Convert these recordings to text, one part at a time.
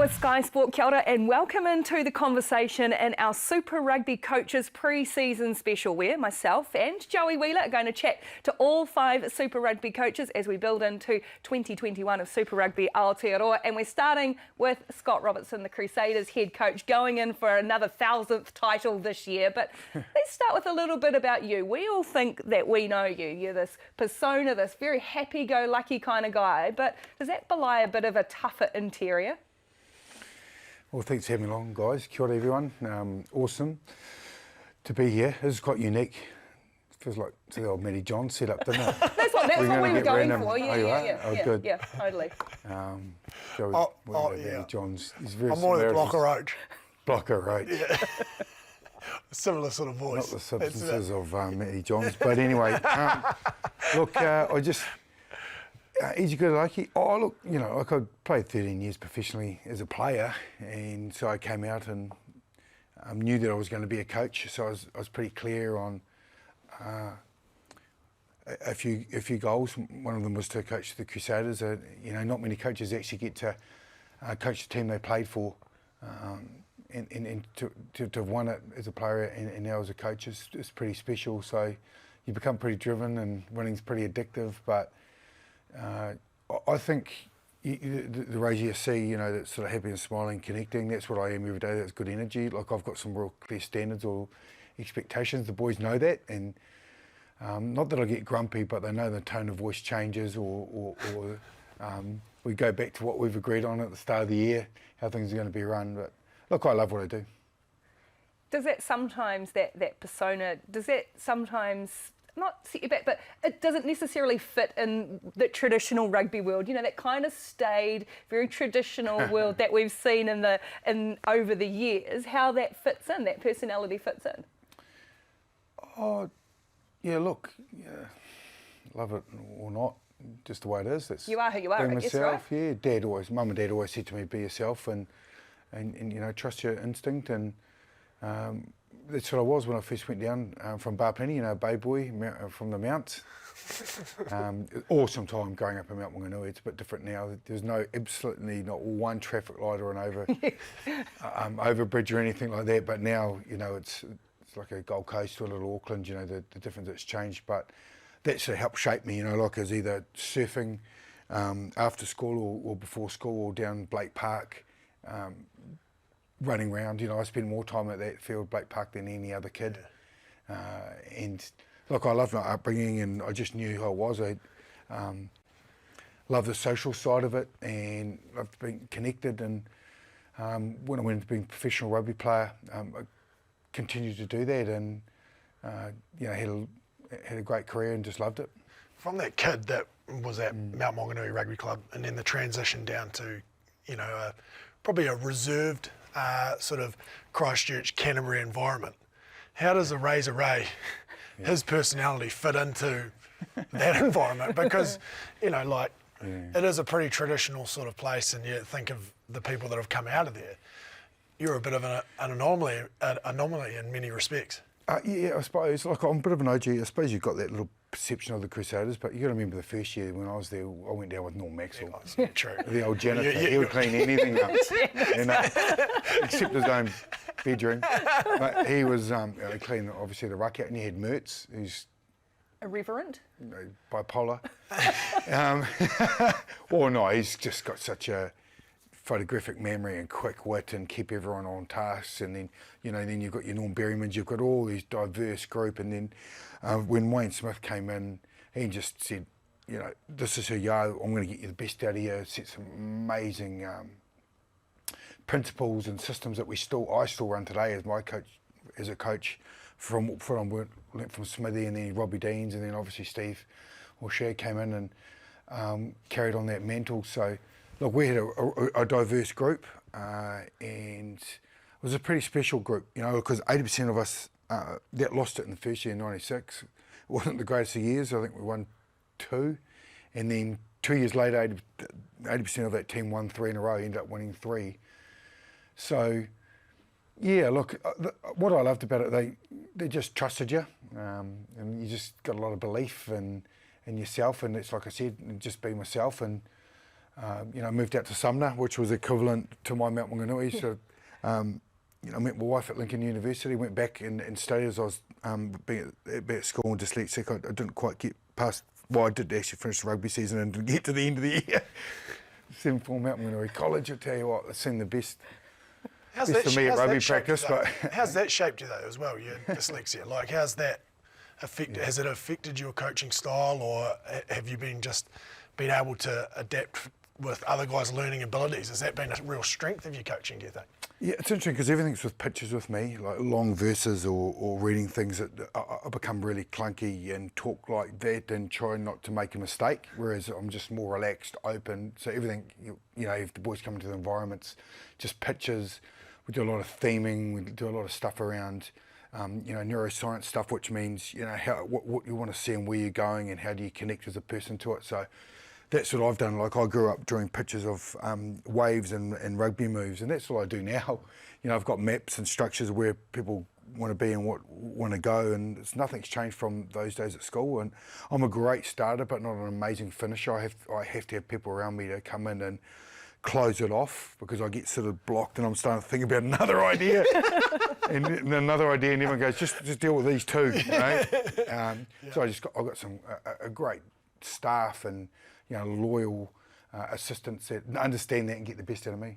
with Sky Sport. Kia ora and welcome into the conversation in our Super Rugby Coaches pre-season special, where myself and Joey Wheeler are going to chat to all 5 Super Rugby coaches as we build into 2021 of Super Rugby Aotearoa. And we're starting with Scott Robertson, the Crusaders head coach, going in for another 1000th title this year. But let's start with a little bit about you. We all think that we know you. You're this persona, this very happy-go-lucky kind of guy. But does that belie a bit of a tougher interior? Well, thanks for having me along, guys. Kia ora, everyone. Awesome to be here. This is quite unique. Feels like the old Matty John setup, doesn't it? That's what we were going for. Good. Yeah, totally. Matty John's. He's very I'm more the Blocker Roach. Blocker Roach. Yeah. Similar sort of voice. Not the substances of Matty Johns, but anyway. Look, I just. Easy good lucky. Oh, look, you know, like I played 13 years professionally as a player, and so I came out and knew that I was going to be a coach. So I was pretty clear on a few goals. One of them was to coach the Crusaders. You know, not many coaches actually get to coach the team they played for, and to have won it as a player and now as a coach is pretty special. So you become pretty driven, and winning's pretty addictive, but. I think the Rays you see, you know, that's sort of happy and smiling, connecting, that's what I am every day. That's good energy. Like, I've got some real clear standards or expectations. The boys know that, and not that I get grumpy, but they know the tone of voice changes, or we go back to what we've agreed on at the start of the year, how things are going to be run. But look, I love what I do. Does that sometimes, that persona, does that sometimes not set you back, but it doesn't necessarily fit in the traditional rugby world? You know, that kind of staid, very traditional world that we've seen in over the years. How that fits in, that personality fits in. Oh, yeah. Look, love it or not, just the way it is. That's you are who you are. Being myself, right? Yeah. Mum and Dad always said to me, "Be yourself," and you know, trust your instinct, and. That's what I was when I first went down from Barplenty, you know, Bay Boy from the Mounts. Awesome time growing up in Mount Wanganui. It's a bit different now. There's absolutely not one traffic light or an overbridge or anything like that. But now, you know, it's like a Gold Coast or a little Auckland. You know, the difference that's changed. But that sort of helped shape me. You know, like I was either surfing after school or before school, or down Blake Park. Running around, you know, I spent more time at that field, Blake Park, than any other kid. And look, I loved my upbringing, and I just knew who I was. I loved the social side of it, and loved being connected. And when I went into being a professional rugby player, I continued to do that, and you know, had a great career and just loved it. From that kid that was at Mount Wanganui Rugby Club, and then the transition down to, you know, probably a reserved sort of Christchurch, Canterbury environment. How does a Razor Ray, his personality, fit into that environment? Because, you know, like, it is a pretty traditional sort of place, and you think of the people that have come out of there. You're a bit of an anomaly in many respects. Yeah, I suppose. Like, I'm a bit of an OG. I suppose you've got that little perception of the Crusaders, but you got to remember the first year when I was there, I went down with Norm Maxwell. Yeah, true. The old janitor. He would clean anything up, you know, except his own bedroom. But he was cleaning, obviously, the ruck out, and he had Mertz, who's irreverent, you know, bipolar. Or no, he's just got such a photographic memory and quick wit, and keep everyone on task. And then, you know, then you've got your Norm Berrymans, you've got all these diverse group. And then when Wayne Smith came in, he just said, you know, this is who you are, I'm going to get you the best out of you. Set some amazing principles and systems that I still run today as my coach, as a coach, learnt from Smithy, and then Robbie Deans, and then obviously Steve O'Shea came in and carried on that mantle. So look, we had a diverse group, and it was a pretty special group, you know, because 80% of us that lost it in the first year in '96. It wasn't the greatest of years. I think we won 2, and then 2 years later, 80% of that team won 3 in a row. Ended up winning 3. So, yeah, look, what I loved about it, they just trusted you, and you just got a lot of belief in yourself. And it's like I said, just be myself, and I moved out to Sumner, which was equivalent to my Mount Maunganui. So, I met my wife at Lincoln University, went back and studied as I was being at school and dyslexic. I didn't quite get past, I did actually finish the rugby season and didn't get to the end of the year. 7-4 Mount Maunganui College, I'll tell you what, it's seen the best. Best for me at rugby practice, but how's that shaped you though as well? Your dyslexia, like how's that affected? Has it affected your coaching style, or have you been able to adapt with other guys' learning abilities? Has that been a real strength of your coaching, do you think? Yeah, it's interesting because everything's with pictures with me, like long verses or reading things that I become really clunky and talk like that and try not to make a mistake, whereas I'm just more relaxed, open. So everything, if the boys come into the environments, just pictures. We do a lot of theming, we do a lot of stuff around, neuroscience stuff, which means, what you want to see and where you're going and how do you connect as a person to it. So that's what I've done. Like I grew up drawing pictures of waves and rugby moves, and that's what I do now. I've got maps and structures where people want to be and want to go, and nothing's changed from those days at school. And I'm a great starter, but not an amazing finisher. I have to have people around me to come in and close it off, because I get sort of blocked and I'm starting to think about another idea and another idea, and everyone goes, just deal with these two. So I've got a great staff and loyal assistants that understand that and get the best out of me.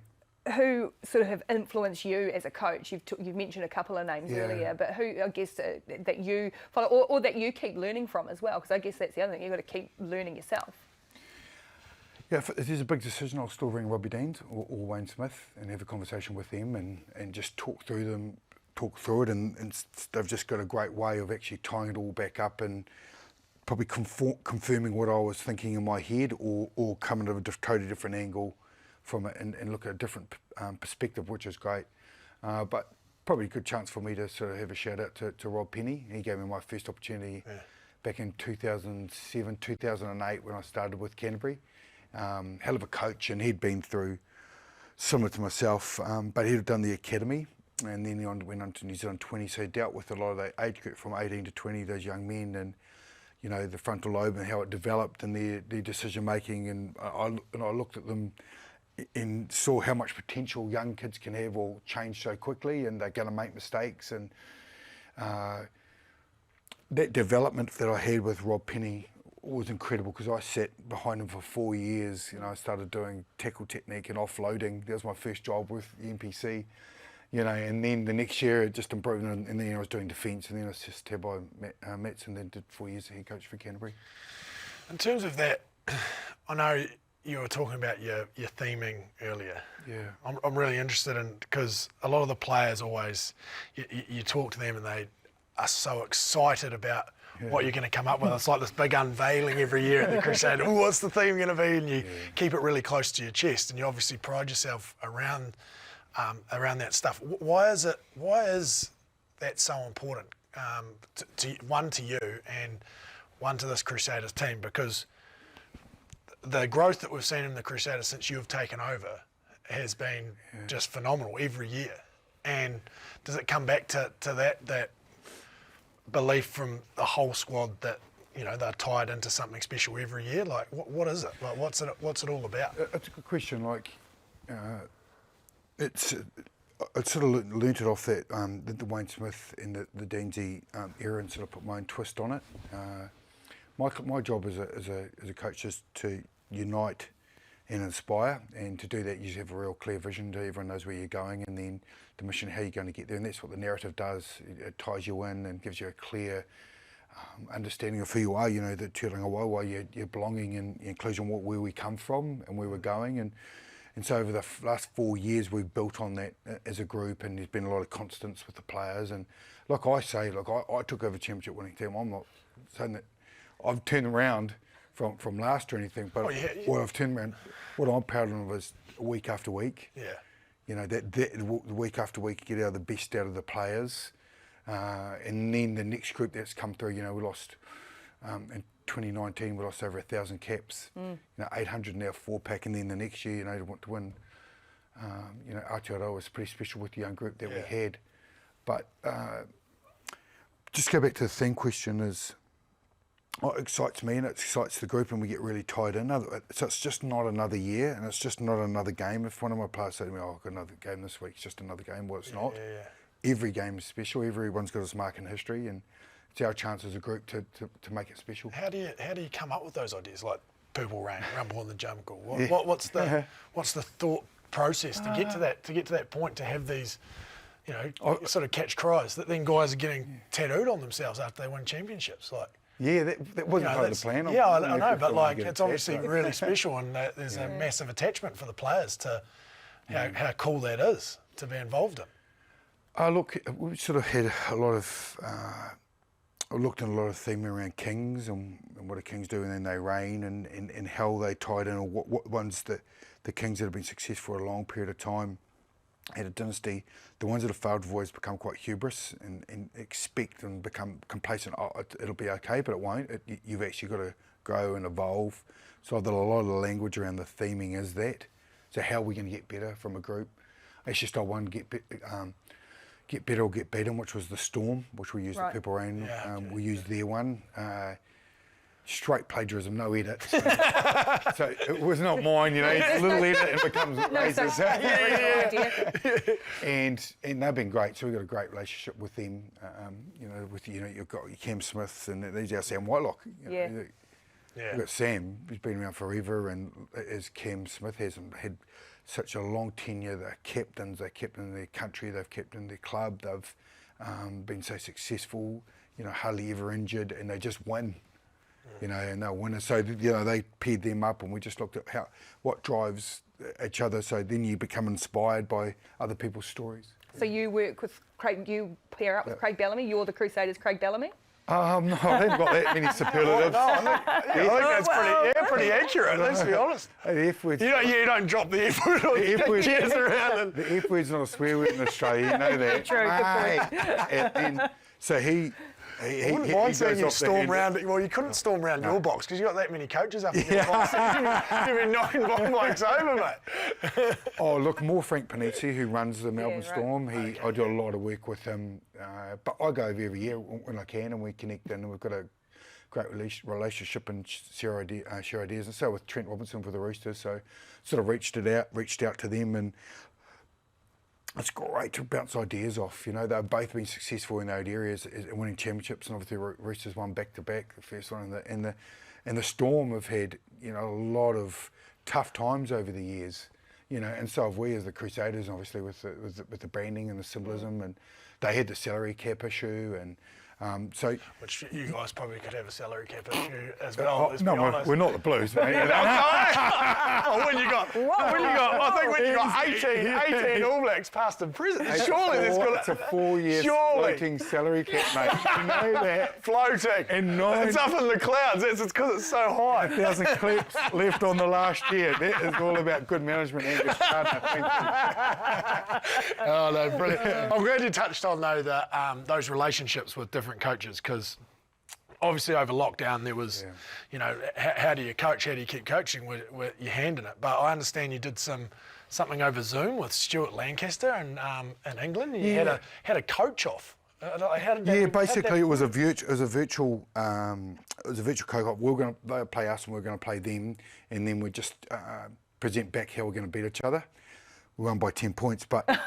Who sort of have influenced you as a coach? You've mentioned a couple of names earlier, but who, I guess, that you follow or that you keep learning from as well? Because I guess that's the other thing, you've got to keep learning yourself. Yeah, if there's a big decision, I'll still ring Robbie Deans or Wayne Smith and have a conversation with them and just talk through it, and they've just got a great way of actually tying it all back up and probably confirming what I was thinking in my head, or coming to a totally different angle from it and look at a different perspective, which is great. But probably a good chance for me to sort of have a shout out to Rob Penny. He gave me my first opportunity back in 2007, 2008 when I started with Canterbury. Hell of a coach, and he'd been through similar to myself, but he'd done the academy, and then he went on to New Zealand 20, so he dealt with a lot of the age group from 18 to 20, those young men, and the frontal lobe and how it developed and their decision making, and I looked at them and saw how much potential young kids can have or change so quickly, and they're going to make mistakes, and that development that I had with Rob Penny was incredible, because I sat behind him for 4 years. I started doing tackle technique and offloading. That was my first job with the NPC, and then the next year it just improved, and then I was doing defence, and then I was just tabbed by Mats, and then did 4 years as head coach for Canterbury. In terms of that, I know you were talking about your theming earlier. Yeah. I'm really interested in, because a lot of the players always, you talk to them and they are so excited about what you're going to come up with. It's like this big unveiling every year at the Crusaders. Oh, what's the theme going to be? And you keep it really close to your chest, and you obviously pride yourself around that stuff. Why is that so important? To you and one to this Crusaders team, because the growth that we've seen in the Crusaders since you've taken over has been just phenomenal every year. And does it come back to that belief from the whole squad that they're tied into something special every year? Like, what is it? Like, what's it all about? It's a good question. Like, I sort of learnt it off that the Wayne Smith and the Deansy era, and sort of put my own twist on it. My job as a coach is to unite and inspire, and to do that you have a real clear vision, to everyone knows where you're going, and then the mission, how you're going to get there, and that's what the narrative does. It ties you in and gives you a clear understanding of who you are, the tūranga waiwai, your belonging and your inclusion, where we come from and where we're going, and so over the last 4 years we've built on that as a group, and there's been a lot of constants with the players. And like I say, I took over championship winning team. I'm not saying that I've turned around from last or anything, but what I've turned around, what I'm proud of is week after week. That week after week, get out the best out of the players, and then the next group that's come through. We lost in 2019. We lost over 1,000 caps. 800 in our 4-pack, and then the next year, to want to win. Aotearoa was pretty special with the young group that we had. But just go back to the theme question: is Oh, it excites me and it excites the group, and we get really tied in. So it's just not another year, and it's just not another game. If one of my players say to me, "Oh, I've got another game this week," it's just another game. Well, it's not. Every game is special. Everyone's got its mark in history, and it's our chance as a group to make it special. How do you come up with those ideas, like purple rain, rumble in the jungle? What's the thought process to get to that point, to have these, sort of catch cries that then guys are getting tattooed on themselves after they win championships? Like, yeah, that wasn't part of the plan. Yeah, I know, but like it's obviously really special, and there's a massive attachment for the players to how cool that is to be involved in. Look, we sort of had a lot of. I looked at a lot of theme around kings and what do kings do, and then they reign, and how they tied in, or what ones that the kings that have been successful for a long period of time had a dynasty. The ones that have failed have always become quite hubris and expect and become complacent. Oh, it'll be okay, but it won't. You've actually got to grow and evolve. So a lot of the language around the theming is that. So how are we going to get better from a group? Actually, style one, get better or get beaten, which was the Storm, which we used at Purple Rain. We used their one. Straight plagiarism, no edit. So it was not mine, It's a little edit and it becomes racist. And they've been great. So we've got a great relationship with them. You've got your Cam Smith, and these our Sam Whitelock. You've got Sam, who's been around forever, and as Cam Smith has had such a long tenure. They're captains. They're captain their country. They've captained their club. They've been so successful. Hardly ever injured, and they just win. And they're winners. So they paired them up, and we just looked at what drives each other. So then you become inspired by other people's stories. So you work with Craig. You pair up with Craig Bellamy. You're the Crusaders' Craig Bellamy. No, I haven't got that many superlatives. I think that's pretty accurate. Let's be honest. The F word. You don't drop the F word or the cheers around. The F word's not a swear word in Australia. You know that. True. Good point. And so he wouldn't mind seeing you storm round. Well, you couldn't storm round your box because you got that many coaches up in your box. You've been knocking ball bikes over, mate. Oh, look, more Frank Panizzi, who runs the Melbourne Storm. I do a lot of work with him, but I go over every year when I can, and we connect, and we've got a great relationship and share ideas. And so with Trent Robertson for the Roosters, so sort of reached out to them, and it's great to bounce ideas off. They've both been successful in those areas, winning championships, and obviously Roosters won back to back, the first one, and the Storm have had a lot of tough times over the years, and so have we as the Crusaders, obviously with the branding and the symbolism, and they had the salary cap issue, and which you guys probably could have a salary cap issue as well. We're not the Blues, mate. When you got, I think when you got 18 All Blacks past and present, surely there's got it's a 4-year floating salary cap, mate. You know that. Floating. And it's up in the clouds. It's because it's so high. 1,000 clips left on the last year. That is all about good management and good partner. Oh no, brilliant. I'm glad you touched on though those relationships with different coaches, because obviously over lockdown there was, how do you coach? How do you keep coaching with your hand in it? But I understand you did something over Zoom with Stuart Lancaster in England. You had a coach off. Basically it was a virtual coach. They'll play us and we're going to play them, and then we just present back how we're going to beat each other. We won by 10 points, but World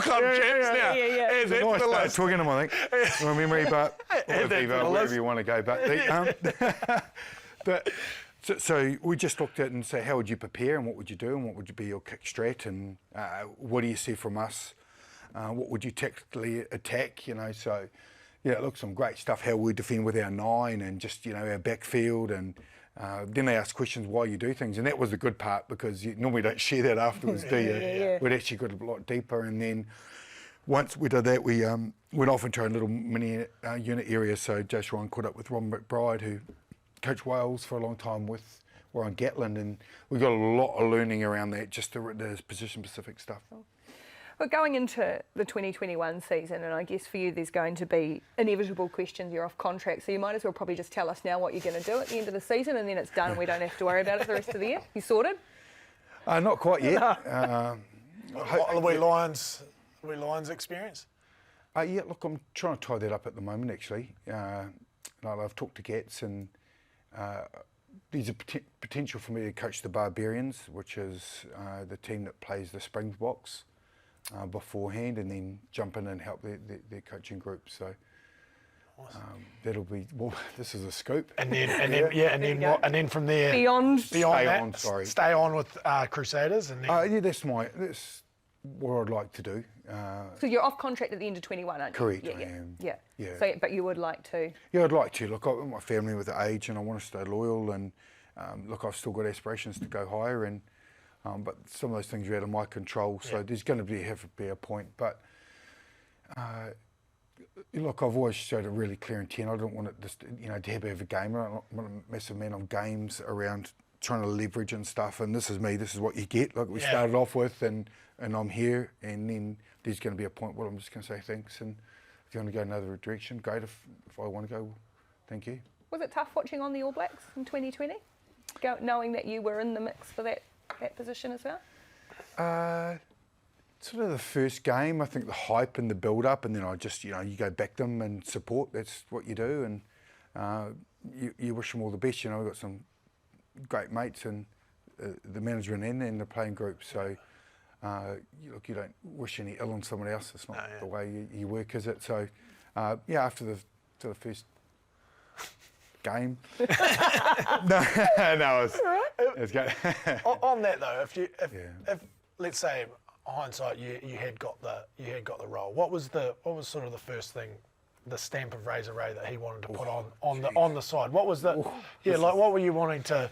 Club champs now. It's a nice start talking to them, I think. My memory, but wherever you want to go. But so we just looked at it and said, how would you prepare, and what would you do, and what would be your kick strat, and what do you see from us? What would you tactically attack? So look, some great stuff. How we defend with our 9, and just our backfield, and then they ask questions why you do things, and that was the good part, because you normally don't share that afterwards, do you? We'd actually got a lot deeper, and then once we did that, we went off into a little mini unit area. So Josh Ryan caught up with Ron McBride, who coached Wales for a long time with Warren Gatland, and we got a lot of learning around that, just the position-specific stuff. But going into the 2021 season, and I guess for you there's going to be inevitable questions. You're off contract, so you might as well probably just tell us now what you're going to do at the end of the season, and then it's done and we don't have to worry about it the rest of the year. You sorted? Not quite yet. Are we Lions experience? Yeah, look, I'm trying to tie that up at the moment, actually. I've talked to Gats, and there's a potential for me to coach the Barbarians, which is the team that plays the Springboks beforehand, and then jump in and help their coaching group. So that'll be, well, this is a scoop. And then from there, Beyond that, sorry. stay on with Crusaders, and then Yeah, that's what I'd like to do. So you're off contract at the end of 21, aren't you? Correct, Yeah, I am. Yeah. Yeah. So, but you would like to? Yeah, I'd like to. Look, I've got my family with the age, and I want to stay loyal. And look, I've still got aspirations to go higher, and but some of those things are out of my control. So there's going to have to be a point. But look, I've always showed a really clear intent. I don't want it just, to have a game. I don't want a massive amount of games around trying to leverage and stuff. And this is me. This is what you get. Like we started off with, and I'm here, and then there's going to be a point where I'm just going to say thanks. And if you want to go another direction, great. If I want to go, well, thank you. Was it tough watching on the All Blacks in 2020, knowing that you were in the mix for that position as well? Sort of the first game, I think the hype and the build-up, and then I just, you go back them and support. That's what you do, and you wish them all the best. We've got some great mates, and the management and the playing group. So, you don't wish any ill on someone else. It's not the way you work, is it? So, after the first game, it's good. on that though, if let's say hindsight, you had got the role. What was sort of the first thing, the stamp of Razor Ray that he wanted to put on the side? What was the what were you wanting to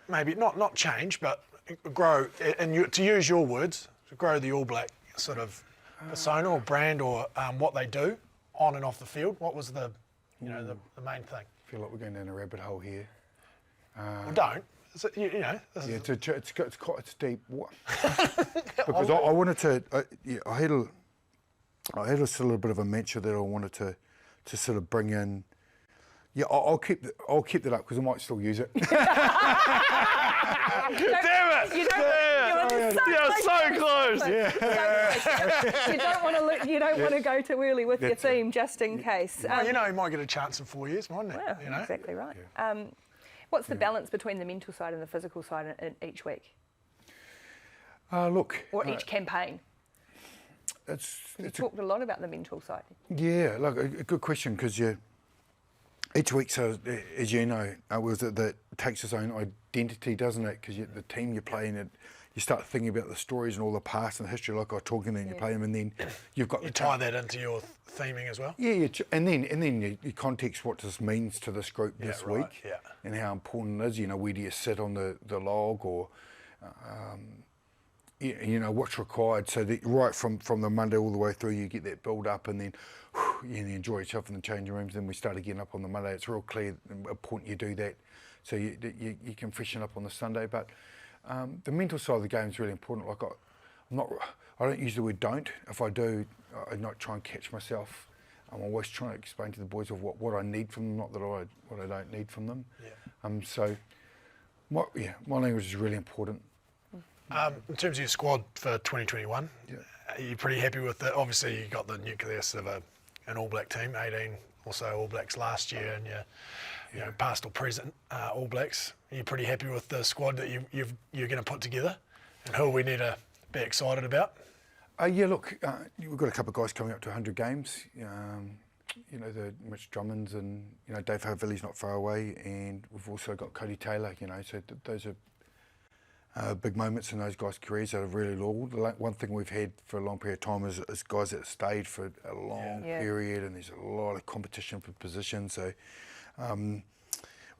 maybe not change, but grow, and to use your words, to grow the All Black sort of persona or brand, or what they do on and off the field? What was the main thing? I feel like we're going down a rabbit hole here. Well, don't. So, it's deep. Because I wanted to. I had a sort of bit of a mantra that I wanted to sort of bring in. Yeah, I'll keep that up because I might still use it. Damn it! You're so close. You don't want to go too early with your theme, just in case. Well, you might get a chance in 4 years, mightn't it? Well, exactly right. What's the balance between the mental side and the physical side in each week? Or each campaign? You talked a lot about the mental side. Yeah, look, a good question, because each week, so as you know, that takes its own identity, doesn't it? Because the team you're playing, you start thinking about the stories and all the past and the history, like I was talking, and you play them, and then you've got you tie that into your theming as well. Yeah, and then you context what this means to this group this week, and how important it is. Where do you sit on the log, or what's required, so that right from the Monday all the way through, you get that build up, and then you enjoy yourself in the changing rooms. Then we start again up on the Monday. It's real clear important you do that, so you can freshen up on the Sunday. But the mental side of the game is really important. Like I don't use the word don't. If I do, I not try and catch myself. I'm always trying to explain to the boys of what I need from them, not that what I don't need from them. So my language is really important. In terms of your squad for 2021, are you pretty happy with it? Obviously, you got the nucleus of an All Black team, 18 also All Blacks last year, and your past or present All Blacks. Are you pretty happy with the squad that you're going to put together, and who we need to be excited about? Look, we've got a couple of guys coming up to 100 games. The Mitch Drummonds, and Dave Havili's not far away, and we've also got Cody Taylor. So those are big moments in those guys' careers that are really loyal. One thing we've had for a long period of time is guys that stayed for a long period, and there's a lot of competition for positions. So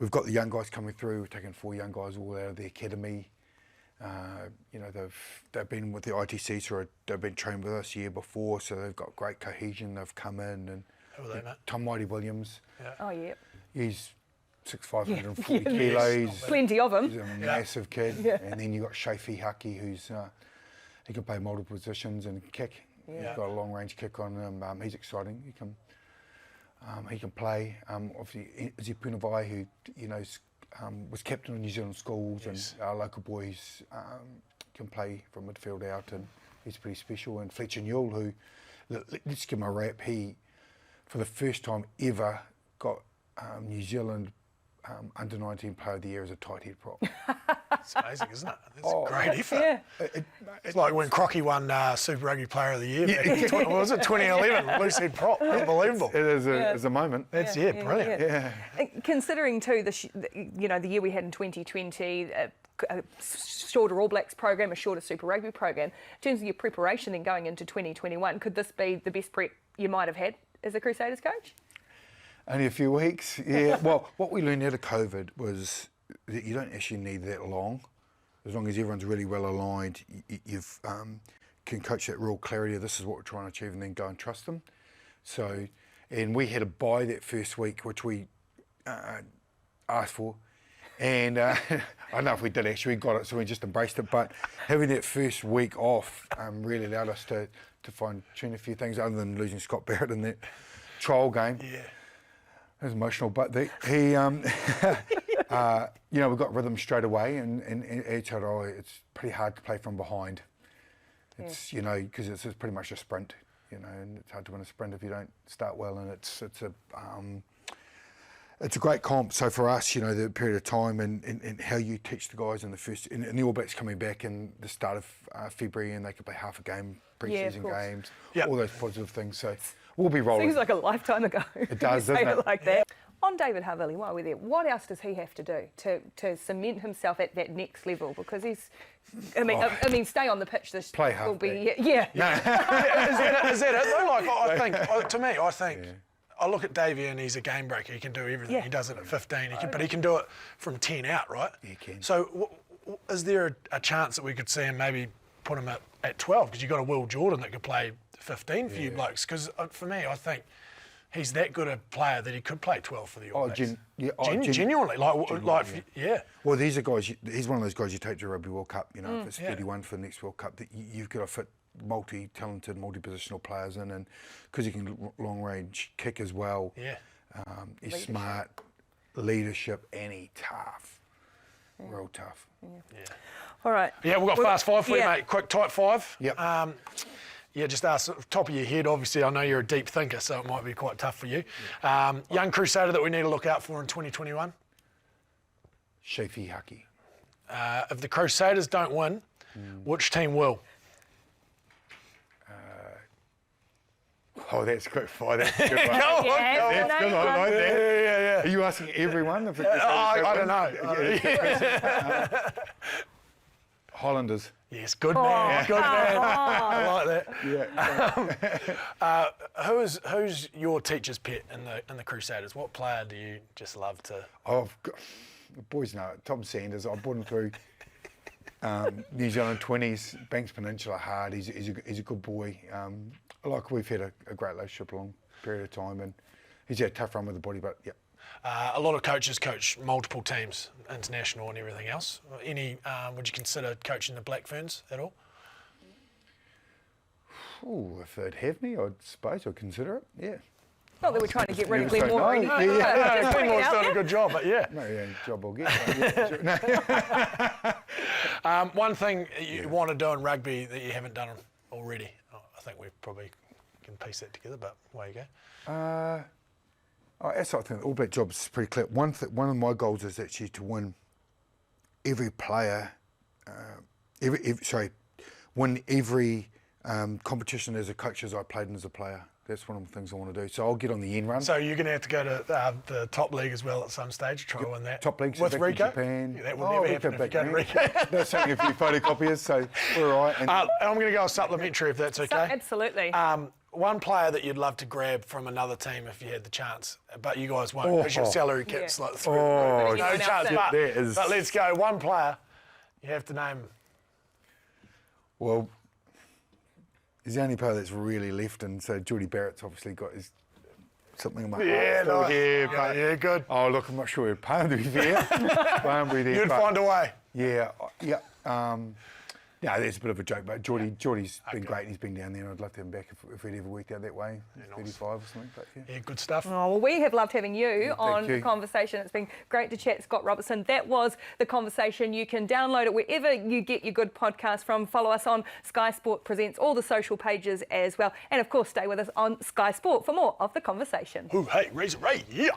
we've got the young guys coming through. We've taken 4 young guys all out of the academy. They've been with the ITC, so they've been trained with us year before, so they've got great cohesion. They've come in, and who are they, mate? Tom Mighty Williams. Oh yeah. He's 6'5", 140 kilos. Plenty of them. He's a massive kid. And then you've got Shafi Haki, who's he can play multiple positions and kick. He's got a long range kick on him. He's exciting. He can play. Obviously, Izzy Punavai, who was captain of New Zealand schools, and our local boys can play from midfield out, and he's pretty special. And Fletcher Newell, who let's give him a rap. He, for the first time ever, got New Zealand under-19 Player of the Year as a tight head prop. It's amazing, isn't it? That's a great effort. Yeah. It's like when Crocky won Super Rugby Player of the Year back in, what was it, 2011? Loose head prop. Unbelievable. It is a moment. That's, brilliant. Yeah. Considering too, the year we had in 2020, a shorter All Blacks program, a shorter Super Rugby program, in terms of your preparation then going into 2021, could this be the best prep you might have had as a Crusaders coach? Only a few weeks, yeah. Well, what we learned out of COVID was that you don't actually need that long. As long as everyone's really well aligned, you've can coach that real clarity of this is what we're trying to achieve and then go and trust them. So, and we had a bye that first week, which we asked for. And I don't know if we did actually, we got it, so we just embraced it. But having that first week off really allowed us to fine-tune a few things other than losing Scott Barrett in that trial game. Yeah. It was emotional, but he, we got rhythm straight away, and Aotearoa, it's pretty hard to play from behind. It's, because it's pretty much a sprint, and it's hard to win a sprint if you don't start well, and it's a great comp. So for us, the period of time and how you teach the guys in the first, and the All Blacks coming back in the start of February, and they could play half a game, pre-season games, all those positive things. So we'll be rolling. Seems like a lifetime ago. It does, say doesn't it? Like that. On David Havili, while we're there, what else does he have to do to cement himself at that next level? Because he's, I mean, stay on the pitch. This play will half be, yeah. Is that it though? I think. I look at Davey and he's a game breaker. He can do everything. Yeah. He does it at 15, but he can do it from 10 out, right? Yeah, he can. So is there a chance that we could see him maybe put him at 12? Because you've got a Will Jordan that could play 15 for you blokes. Because for me, I think he's that good a player that he could play 12 for the All Blacks. Genuinely. Yeah. Well, these are guys, he's one of those guys you take to Rugby World Cup, if it's 31 for the next World Cup, that you've got to fit multi-talented, multi-positional players in, and because he can long-range kick as well. Yeah. He's smart, leadership, and he's tough. Real tough. Yeah. All right. Yeah, we've got fast five for you, mate. Quick, tight five. Yep. Just ask top of your head. Obviously, I know you're a deep thinker, so it might be quite tough for you. Young Crusader that we need to look out for in 2021? Shafi Haki. If the Crusaders don't win, which team will? Oh, that's good. That's a good one. Go on. That's good. I like that. Yeah. Are you asking everyone? If I don't know. Highlanders. Yes, good man. Good man. I like Yeah. Who's your teacher's pet in the Crusaders? What player do you just love to? The boys know it. Tom Sanders. I brought him through New Zealand 20s, Banks Peninsula hard. He's a good boy. We've had a great relationship a long period of time, and he's had a tough run with the body, but yeah. A lot of coaches coach multiple teams, international and everything else. Would you consider coaching the Black Ferns at all? Ooh, if they'd have me, I suppose I'd consider it, yeah. Not that we're trying to get rid of Never Glenmore. say no. Glenmore's done a good job, but yeah. No, job I'll get. One thing you want to do in rugby that you haven't done already, I think we probably can piece that together, but away you go. I think the All Black job is pretty clear. One of my goals is actually to win every player, win every competition as a coach as I played in as a player. That's one of the things I want to do. So I'll get on the end run. So you're going to have to go to the top league as well at some stage, try to win that. Top league with Rikki? Japan. Yeah, that will never happen if you go to Rikki. That's only a few photocopiers, so we're all right. And I'm going to go supplementary if that's okay. Absolutely. One player that you'd love to grab from another team if you had the chance, but you guys won't because your salary cap's like through. No chance. But let's go. One player you have to name. Well, he's the only player that's really left, and so Geordie Barrett's obviously got something in my heart. Yeah, good. Oh, look, I'm not sure we'd pay him to be fair. You'd find a way. Yeah. No, that's a bit of a joke, but Geordie's been great. He's been down there. I'd love to have him back if we'd ever worked out that way. Yeah, 35 or something. But Yeah, good stuff. Oh, well, we have loved having you on you. the conversation. It's been great to chat, Scott Robertson. That was The Conversation. You can download it wherever you get your good podcast from. Follow us on Sky Sport Presents, all the social pages as well. And, of course, stay with us on Sky Sport for more of The Conversation. Ooh, hey, Razor Ray, yeah.